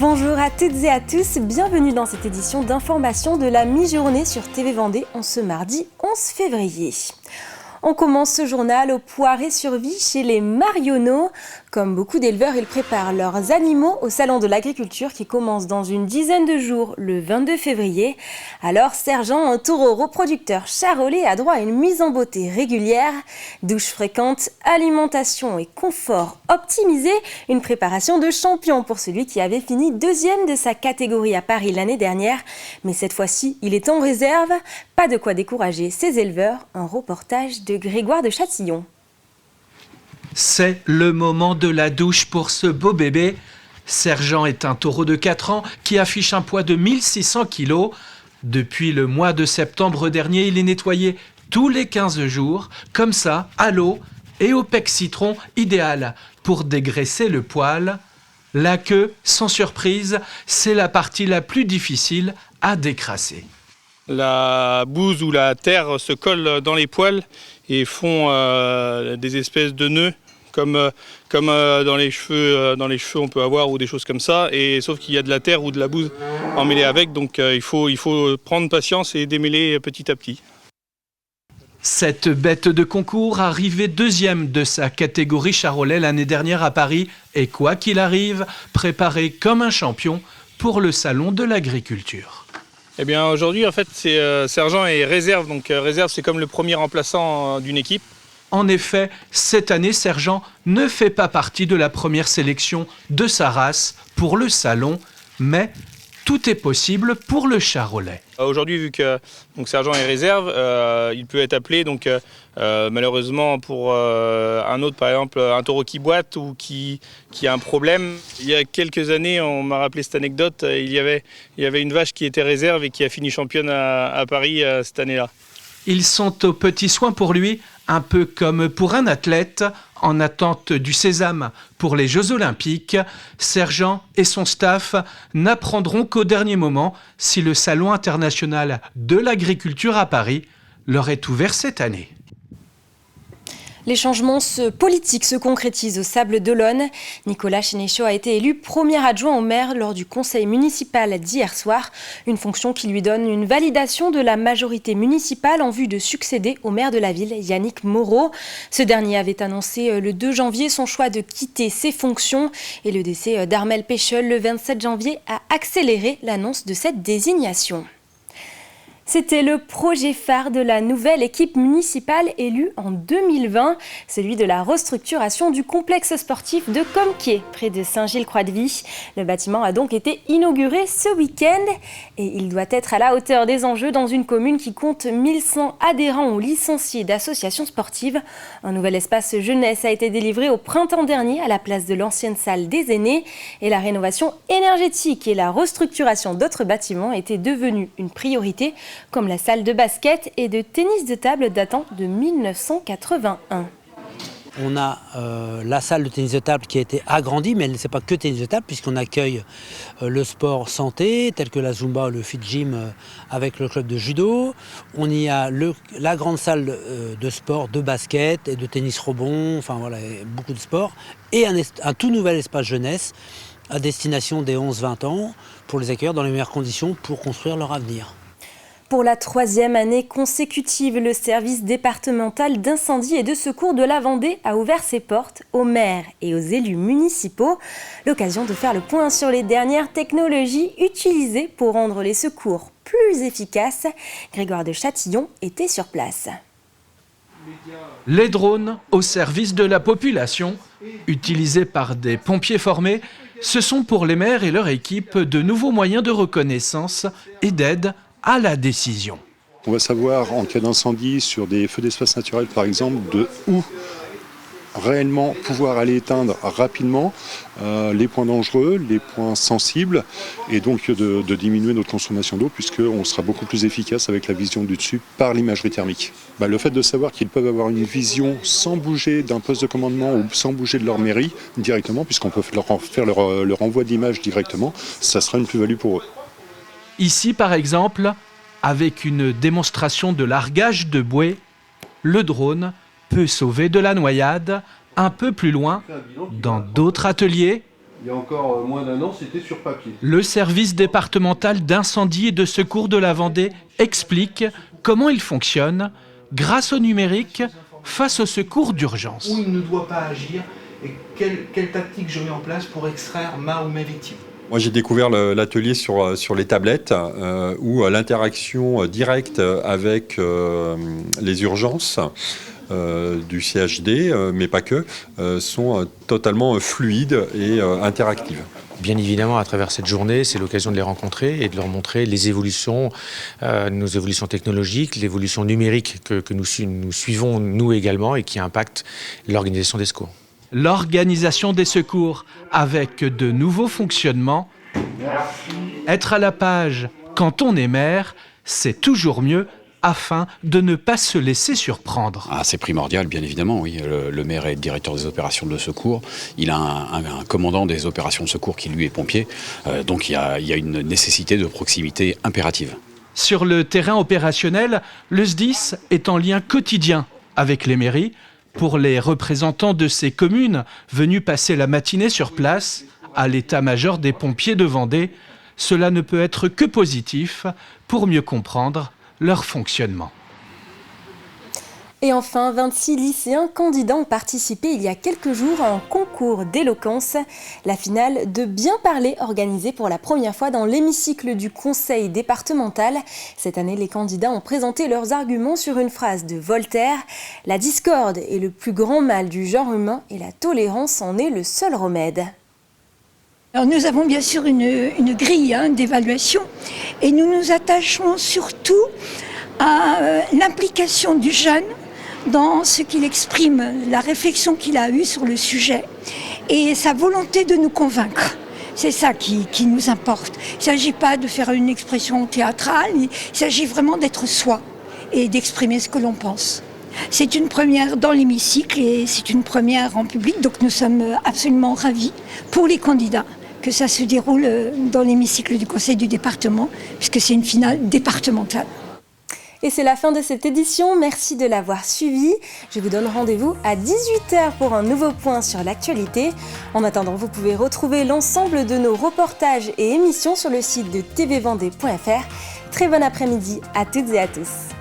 Bonjour à toutes et à tous, bienvenue dans cette édition d'information de la mi-journée sur TV Vendée en ce mardi 11 février. On commence ce journal au Poiré sur Vie chez les Marionneaux. Comme beaucoup d'éleveurs, ils préparent leurs animaux au Salon de l'Agriculture qui commence dans une dizaine de jours, le 22 février. Alors, Sergent, un taureau reproducteur charolais a droit à une mise en beauté régulière, douche fréquente, alimentation et confort optimisé, une préparation de champion pour celui qui avait fini deuxième de sa catégorie à Paris l'année dernière. Mais cette fois-ci, il est en réserve. Pas de quoi décourager ses éleveurs. Un reportage de Grégoire de Châtillon. C'est le moment de la douche pour ce beau bébé. Sergent est un taureau de 4 ans qui affiche un poids de 1600 kg. Depuis le mois de septembre dernier, il est nettoyé tous les 15 jours, comme ça, à l'eau et au pec citron, idéal pour dégraisser le poil. La queue, sans surprise, c'est la partie la plus difficile à décrasser. La bouse ou la terre se colle dans les poils et font des espèces de nœuds comme dans les cheveux on peut avoir ou des choses comme ça, et sauf qu'il y a de la terre ou de la bouse emmêlée avec, donc il faut prendre patience et démêler petit à petit. Cette bête de concours, arrivée deuxième de sa catégorie charolais l'année dernière à Paris, est quoi qu'il arrive, préparée comme un champion pour le Salon de l'Agriculture. Eh bien aujourd'hui en fait Sergent est réserve, donc réserve c'est comme le premier remplaçant d'une équipe. En effet, cette année, Sergent ne fait pas partie de la première sélection de sa race pour le salon, mais tout est possible pour le charolais. Aujourd'hui, vu que Sergent est réserve, il peut être appelé. Donc, malheureusement, pour un autre, par exemple, un taureau qui boite ou qui a un problème. Il y a quelques années, on m'a rappelé cette anecdote, il y avait une vache qui était réserve et qui a fini championne à Paris cette année-là. Ils sont aux petits soins pour lui, un peu comme pour un athlète en attente du sésame pour les Jeux Olympiques. Sergent et son staff n'apprendront qu'au dernier moment si le Salon international de l'agriculture à Paris leur est ouvert cette année. Les changements politiques se concrétisent au Sables d'Olonne. Nicolas Sénéchaud a été élu premier adjoint au maire lors du conseil municipal d'hier soir. Une fonction qui lui donne une validation de la majorité municipale en vue de succéder au maire de la ville, Yannick Moreau. Ce dernier avait annoncé le 2 janvier son choix de quitter ses fonctions. Et le décès d'Armel Pécheul le 27 janvier a accéléré l'annonce de cette désignation. C'était le projet phare de la nouvelle équipe municipale élue en 2020, celui de la restructuration du complexe sportif de Comquier, près de Saint-Gilles-Croix-de-Vie. Le bâtiment a donc été inauguré ce week-end et il doit être à la hauteur des enjeux dans une commune qui compte 1100 adhérents ou licenciés d'associations sportives. Un nouvel espace jeunesse a été délivré au printemps dernier à la place de l'ancienne salle des aînés et la rénovation énergétique et la restructuration d'autres bâtiments étaient devenues une priorité, comme la salle de basket et de tennis de table datant de 1981. On a la salle de tennis de table qui a été agrandie, mais ce n'est pas que tennis de table, puisqu'on accueille le sport santé, tel que la Zumba ou le Fit Gym avec le club de judo. On y a la grande salle de sport, de basket et de tennis rebond, enfin voilà, beaucoup de sports. Et un tout nouvel espace jeunesse à destination des 11-20 ans pour les accueillir dans les meilleures conditions pour construire leur avenir. Pour la 3e année consécutive, le service départemental d'incendie et de secours de la Vendée a ouvert ses portes aux maires et aux élus municipaux. L'occasion de faire le point sur les dernières technologies utilisées pour rendre les secours plus efficaces. Grégoire de Châtillon était sur place. Les drones au service de la population, utilisés par des pompiers formés, ce sont pour les maires et leur équipe de nouveaux moyens de reconnaissance et d'aide à la décision. On va savoir en cas d'incendie sur des feux d'espace naturel par exemple de où réellement pouvoir aller éteindre rapidement les points dangereux, les points sensibles et donc de diminuer notre consommation d'eau puisqu'on sera beaucoup plus efficace avec la vision du dessus par l'imagerie thermique. Le fait de savoir qu'ils peuvent avoir une vision sans bouger d'un poste de commandement ou sans bouger de leur mairie directement puisqu'on peut faire leur envoi d'image directement, ça sera une plus-value pour eux. Ici, par exemple, avec une démonstration de largage de bouée, le drone peut sauver de la noyade un peu plus loin, dans d'autres ateliers. Il y a encore moins d'un an, c'était sur papier. Le service départemental d'incendie et de secours de la Vendée explique comment il fonctionne grâce au numérique face aux secours d'urgence. Où il ne doit pas agir et quelle tactique je mets en place pour extraire ma ou mes victimes. Moi, j'ai découvert l'atelier sur les tablettes où l'interaction directe avec les urgences du CHD, mais pas que, sont totalement fluides et interactives. Bien évidemment, à travers cette journée, c'est l'occasion de les rencontrer et de leur montrer les évolutions, nos évolutions technologiques, l'évolution numérique que nous suivons nous également et qui impacte l'organisation des secours. L'organisation des secours avec de nouveaux fonctionnements. Être à la page quand on est maire, c'est toujours mieux afin de ne pas se laisser surprendre. C'est primordial, bien évidemment, oui. Le maire est directeur des opérations de secours. Il a un commandant des opérations de secours qui, lui, est pompier. Donc il y a une nécessité de proximité impérative. Sur le terrain opérationnel, le SDIS est en lien quotidien avec les mairies. Pour les représentants de ces communes venus passer la matinée sur place, à l'état-major des pompiers de Vendée, cela ne peut être que positif pour mieux comprendre leur fonctionnement. Et enfin, 26 lycéens candidats ont participé il y a quelques jours à un concours d'éloquence. La finale de Bien parler organisée pour la première fois dans l'hémicycle du conseil départemental. Cette année, les candidats ont présenté leurs arguments sur une phrase de Voltaire. La discorde est le plus grand mal du genre humain et la tolérance en est le seul remède. Alors nous avons bien sûr une grille d'évaluation et nous nous attachons surtout à l'implication du jeune dans ce qu'il exprime, la réflexion qu'il a eue sur le sujet et sa volonté de nous convaincre. C'est ça qui nous importe. Il ne s'agit pas de faire une expression théâtrale, il s'agit vraiment d'être soi et d'exprimer ce que l'on pense. C'est une première dans l'hémicycle et c'est une première en public, donc nous sommes absolument ravis pour les candidats que ça se déroule dans l'hémicycle du conseil du département, puisque c'est une finale départementale. Et c'est la fin de cette édition, merci de l'avoir suivi. Je vous donne rendez-vous à 18h pour un nouveau point sur l'actualité. En attendant, vous pouvez retrouver l'ensemble de nos reportages et émissions sur le site de tvvendée.fr. Très bon après-midi à toutes et à tous.